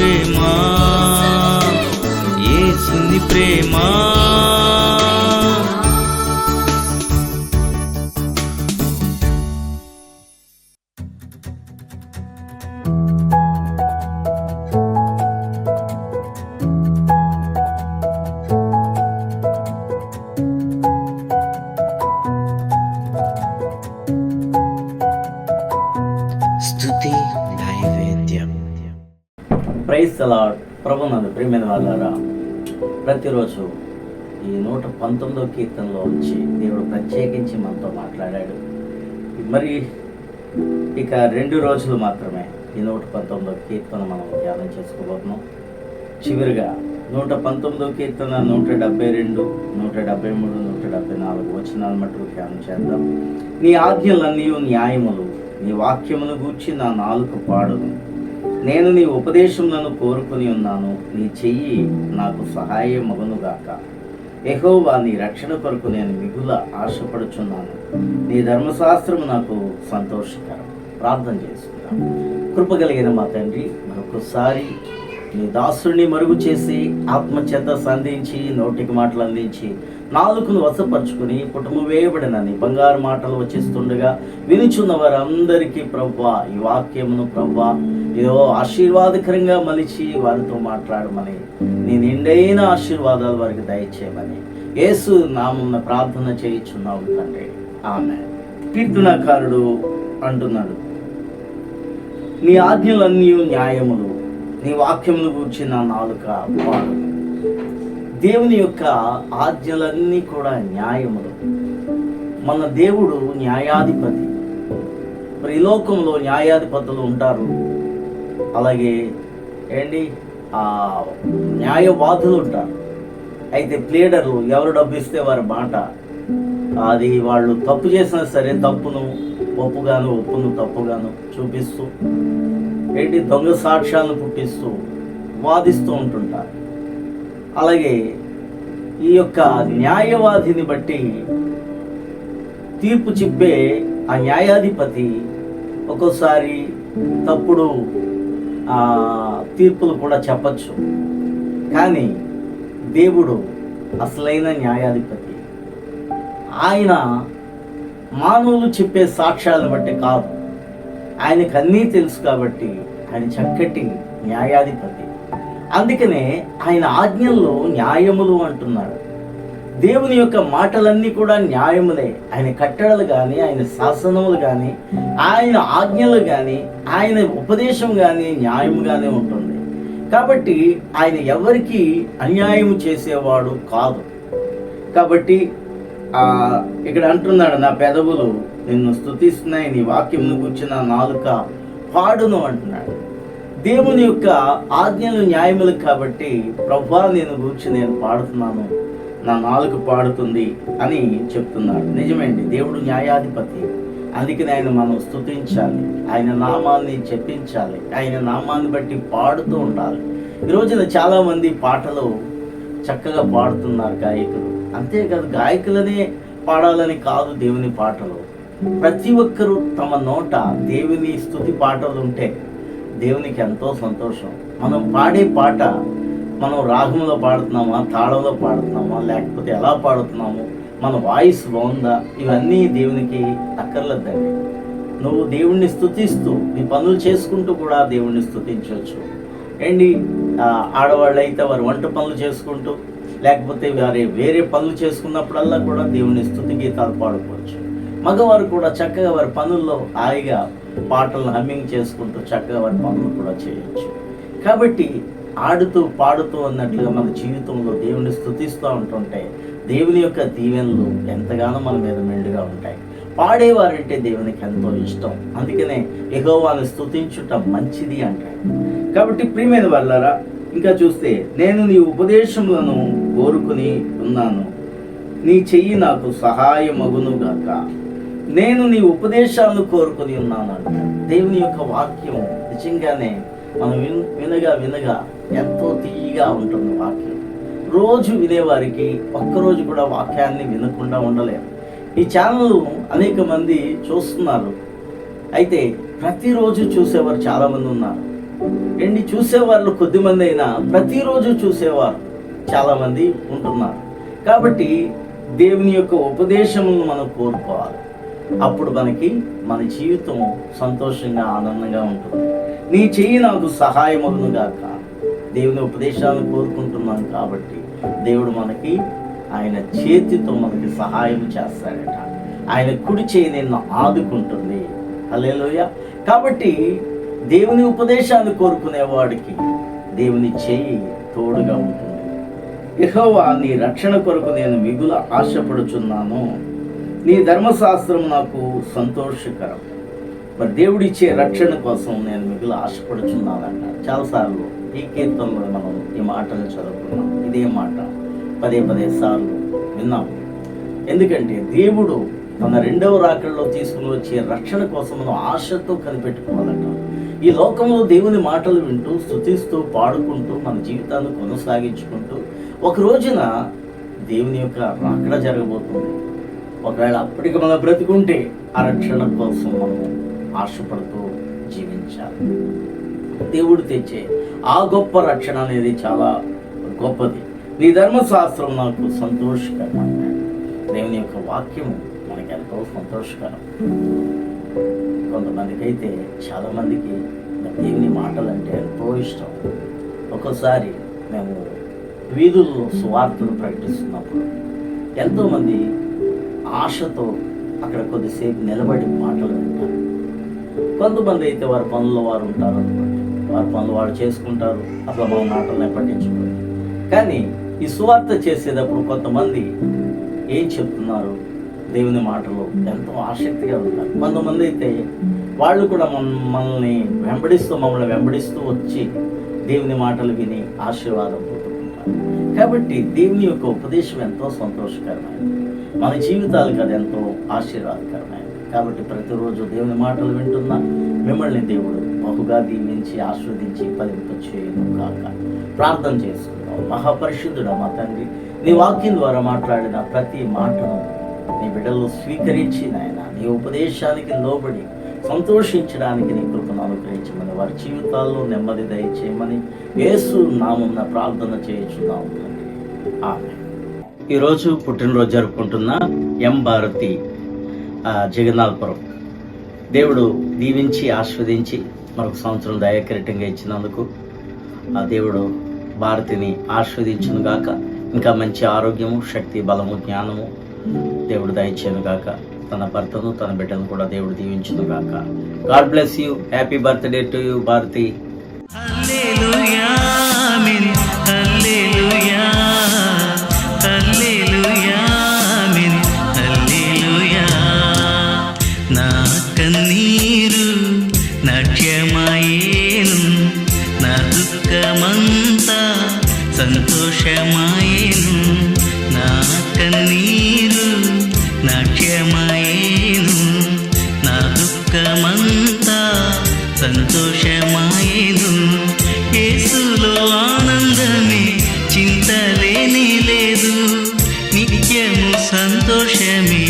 ప్రేమ, యేసుని ప్రేమ. స్తుతి నైవేద్యం. Praise the Lord. ప్రభునందు ప్రియమైన వాళ్ళారా, ప్రతిరోజు ఈ 119వ కీర్తనలో వచ్చి దేవుడు ప్రత్యేకించి మనతో మాట్లాడాడు. మరి ఇక 2 రోజులు మాత్రమే ఈ 119వ కీర్తన మనం ధ్యానం చేసుకోబోతున్నాం. చివరిగా 119వ కీర్తన 172, 173, 174 వచనాల మటుకు ధ్యానం చేద్దాం. నీ ఆజ్ఞలన్నీ న్యాయములు, నీ వాక్యమును గూర్చి నా నాలుక పాడును. నేను నీ ఉపదేశములను కోరుకుని ఉన్నాను, నీ చెయ్యి నాకు సహాయమగునుగాక. యెహోవా, నీ రక్షణ కొరకు నేను మిగుల ఆశపడుచున్నాను. నీ ధర్మశాస్త్రము నాకు సంతోషకరం. ప్రార్థన చేసుకుందాం. కృపగలిగిన మా తండ్రి, మరొకసారి నీ దాసుడిని మరుగు చేసి ఆత్మచేత సంధించి నోటికి మాటలు అందించి నాలుకను వశపరుచుకుని పుటము వేయబడిన నీ బంగారు మాటలు వచ్చిస్తుండగా వినుచున్న వారందరికీ ప్రభువా ఈ వాక్యమును ప్రభువా ఏదో ఆశీర్వాదకరంగా మలిచి వారితో మాట్లాడమని, నీ నిండైన ఆశీర్వాదాలు వారికి దయచేయమని యేసు నామమున ప్రార్థన చేయుచున్నాము తండ్రి, ఆమేన్. కీర్తనకారుడు అంటున్నాడు, నీ ఆజ్ఞలన్నీ న్యాయములు, నీ వాక్యమును గూర్చి నా నాలుక పాడును. దేవుని యొక్క ఆజ్ఞలన్నీ కూడా న్యాయములు. మన దేవుడు న్యాయాధిపతి. మరి ఈ లోకంలో న్యాయాధిపతులు ఉంటారు, అలాగే న్యాయవాదులు ఉంటారు. అయితే ప్లేడర్లు, ఎవరు డబ్బు ఇస్తే వారి మాట, అది వాళ్ళు తప్పు చేసినా సరే తప్పును ఒప్పుగాను, ఒప్పును తప్పుగాను చూపిస్తూ దొంగ సాక్ష్యాలను పుట్టిస్తూ వాదిస్తూ ఉంటుంటారు. అలాగే ఈ యొక్క న్యాయవాదిని బట్టి తీర్పు చెప్పే ఆ న్యాయాధిపతి ఒక్కోసారి తప్పుడు తీర్పులు కూడా చెప్పచ్చు. కానీ దేవుడు అసలైన న్యాయాధిపతి. ఆయన మానవులు చెప్పే సాక్ష్యాలను బట్టి కాదు, ఆయనకు అన్నీ తెలుసు కాబట్టి ఆయన చక్కటి న్యాయాధిపతి. అందుకనే ఆయన ఆజ్ఞల్లో న్యాయములు అంటున్నాడు. దేవుని యొక్క మాటలన్నీ కూడా న్యాయములే. ఆయన కట్టడలు కానీ, ఆయన శాసనములు కానీ, ఆయన ఆజ్ఞలు కానీ, ఆయన ఉపదేశం కానీ న్యాయముగానే ఉంటుంది. కాబట్టి ఆయన ఎవరికి అన్యాయం చేసేవాడు కాదు. కాబట్టి ఇక్కడ అంటున్నాడు, నా పెదవులు నిన్ను స్తుతిస్తున్నాయి, నీ వాక్యమును గూర్చి నా నాలుక పాడును అంటున్నాడు. దేవుని యొక్క ఆజ్ఞలు న్యాయములు కాబట్టి ప్రభువా నేను గూర్చి నేను పాడుతున్నాను, నా నాలుక పాడుతుంది అని చెప్తున్నాడు. నిజమేండి, దేవుడు న్యాయాధిపతి. అందుకని ఆయన మనం స్తుతించాలి, ఆయన నామాన్ని చెప్పించాలి, ఆయన నామాన్ని బట్టి పాడుతూ ఉండాలి. ఈ రోజున చాలామంది పాటలు చక్కగా పాడుతున్నారు గాయకులు. అంతేకాదు, గాయకులనే పాడాలని కాదు దేవుని పాటలు. ప్రతి ఒక్కరూ తమ నోట దేవుని స్తుతి పాటలు ఉంటే దేవునికి ఎంతో సంతోషం. మనం పాడే పాట మనం రాగంలో పాడుతున్నామా, తాళంలో పాడుతున్నామా, లేకపోతే ఎలా పాడుతున్నాము, మన వాయిస్ బాగుందా, ఇవన్నీ దేవునికి అక్కర్లేదండి. నువ్వు దేవుణ్ణి స్తుతిస్తూ నీ పనులు చేసుకుంటూ కూడా దేవుణ్ణి స్తుతించవచ్చు. ఆడవాళ్ళు అయితే వారు వంట పనులు చేసుకుంటూ, లేకపోతే వేరే పనులు చేసుకున్నప్పుడల్లా కూడా దేవుని స్తుతి గీతాలు పాడుకోవచ్చు. మగవారు కూడా చక్కగా వారి పనుల్లో హాయిగా పాటలను హమ్మింగ్ చేసుకుంటూ చక్కగా వారి పనులు కూడా చేయొచ్చు. కాబట్టి ఆడుతూ పాడుతూ అన్నట్లుగా మన జీవితంలో దేవుని స్తుతిస్తూ ఉంటుంటే దేవుని యొక్క దీవెనలు ఎంతగానో మన మీద మెండుగా ఉంటాయి. పాడేవారంటే దేవునికి ఎంతో ఇష్టం. అందుకనే యెహోవాను స్తుతించుట మంచిది అంటాడు. కాబట్టి ప్రియమైన వాళ్ళారా, ఇంకా చూస్తే నేను నీ ఉపదేశములను కోరుకుని ఉన్నాను, నీ చెయ్యి నాకు సహాయమగునుగాక. నేను నీ ఉపదేశాలను కోరుకుని ఉన్నాను అంటాడు. దేవుని యొక్క వాక్యం నిజంగానే మనం వినగా ఎంతో తీయగా ఉంటుంది వాక్యం. రోజు వినేవారికి ఒక్కరోజు కూడా వాక్యాన్ని వినకుండా ఉండలేరు. ఈ ఛానల్ అనేక మంది చూస్తున్నారు, అయితే ప్రతిరోజు చూసేవారు చాలామంది ఉన్నారు. ఏంటి, చూసేవాళ్ళు కొద్దిమంది అయినా ప్రతిరోజు చూసేవారు చాలామంది ఉంటున్నారు. కాబట్టి దేవుని యొక్క ఉపదేశములను మనం కోరుకోవాలి. అప్పుడు మన జీవితం సంతోషంగా ఆనందంగా ఉంటుంది. నీ చెయ్యి నాకు సహాయమగును గాక. దేవుని ఉపదేశాలను కోరుకుంటున్నాను కాబట్టి దేవుడు ఆయన చేతితో మనకి సహాయం చేస్తాడట. ఆయన కుడి చేయి నిన్ను ఆదుకుంటుంది. హల్లెలూయా. కాబట్టి దేవుని ఉపదేశాన్ని కోరుకునేవాడికి దేవుని చేయి తోడుగా ఉంటుంది. యెహోవా, నీ రక్షణ కొరకు నేను మిగుల ఆశపడుచున్నాను. నీ ధర్మశాస్త్రం నాకు సంతోషకరం. మరి దేవుడిచ్చే రక్షణ కోసం నేను మిగుల ఆశపడుచున్నానంట. చాలాసార్లు ఈ కీర్తనలో మనం ఈ మాటలు చదువుకున్నాం. ఇదే మాట పదే సార్లు విన్నాం. ఎందుకంటే దేవుడు తన రెండవ రాకడలో తీసుకుని వచ్చే రక్షణ కోసం మనం ఆశతో కనిపెట్టుకోవాలట. ఈ లోకంలో దేవుని మాటలు వింటూ, స్తుతిస్తూ, పాడుకుంటూ మన జీవితాన్ని కొనసాగించుకుంటూ ఒక రోజున దేవుని యొక్క రాకడ జరగబోతుంది. ఒకవేళ అప్పటికి మనం బ్రతికుంటే ఆ రక్షణ కోసం మనము ఆశపడుతూ జీవించాలి. దేవుడు తెచ్చే ఆ గొప్ప రక్షణ అనేది చాలా గొప్పది. నీ ధర్మశాస్త్రం నాకు సంతోషకరం. దేవుని యొక్క వాక్యము మనకి ఎంతో సంతోషకరం. కొంతమందికి అయితే చాలామందికి దేవుని మాటలు అంటే ఎంతో ఇష్టం. ఒక్కోసారి మేము వీధుల్లో సువార్తలు ప్రకటిస్తున్నప్పుడు ఎంతోమంది ఆశతో అక్కడ కొద్దిసేపు నిలబడి మాటలు వింటారు. కొంతమంది అయితే వారి పనుల్లో వారు ఉంటారు అనుకోండి, వారి పనులు వారు చేసుకుంటారు, అసలు మన మాటలనే పట్టించుకోండి. కానీ ఈ సువార్త చేసేటప్పుడు కొంతమంది ఏం చెప్తున్నారు, దేవుని మాటలు ఎంతో ఆసక్తిగా ఉంటారు. కొంతమంది అయితే వాళ్ళు కూడా మమ్మల్ని వెంబడిస్తూ వచ్చి దేవుని మాటలు విని ఆశీర్వాదం పొందుకుంటారు. కాబట్టి దేవుని యొక్క ఉపదేశం ఎంతో సంతోషకరమైనది. మన జీవితాలకు అది ఎంతో ఆశీర్వాదకరమైనది. కాబట్టి ప్రతిరోజు దేవుని మాటలు వింటున్నా మిమ్మల్ని దేవుడు బహుగా దీవించి ఆస్వాదించి ఫలింపచేయును గాక. ప్రార్థన చేసుకుందాం. మహాపరిశుద్ధుడా మా తండ్రి, నీ వాక్యం ద్వారా మాట్లాడిన ప్రతి మాటను నీ బిడ్డలు స్వీకరించి నాయన నీ ఉపదేశానికి లోబడి సంతోషించడానికి నీ కృపను అనుగ్రహించమని, వారి జీవితాల్లో నెమ్మది దయచేయమని యేసు నామమున ప్రార్థన చేయుచున్నాము తండ్రి. ఆమేన్. ఈరోజు పుట్టినరోజు జరుపుకుంటున్న ఎం భారతి జగన్నాథపురం. దేవుడు దీవించి ఆస్వాదించి మరొక సంవత్సరం దయాకిరీటంగా ఇచ్చినందుకు ఆ దేవుడు భారతిని ఆస్వాదించును గాక. ఇంకా మంచి ఆరోగ్యము, శక్తి, బలము, జ్ఞానము దేవుడు దయచేయను గాక. తన భర్తను తన బిడ్డను కూడా దేవుడు దీవించును గాక. God bless you. Happy birthday to you Bharathi. హల్లెలూయా, ఆమేన్. హల్లెలూయా, హల్లెలూయా, ఆమేన్. హల్లెలూయా. నా కన్నీరు నాట్యమాయేను, నా దుఃఖమంతా సంతోషమాయేను. నా కన్నీరు నాట్యమాయేను, నా దుఃఖమంతా సంతోషమాయేను. యేసులో ఆనందమే, చింతలేని లేదు, నిత్యము సంతోషమే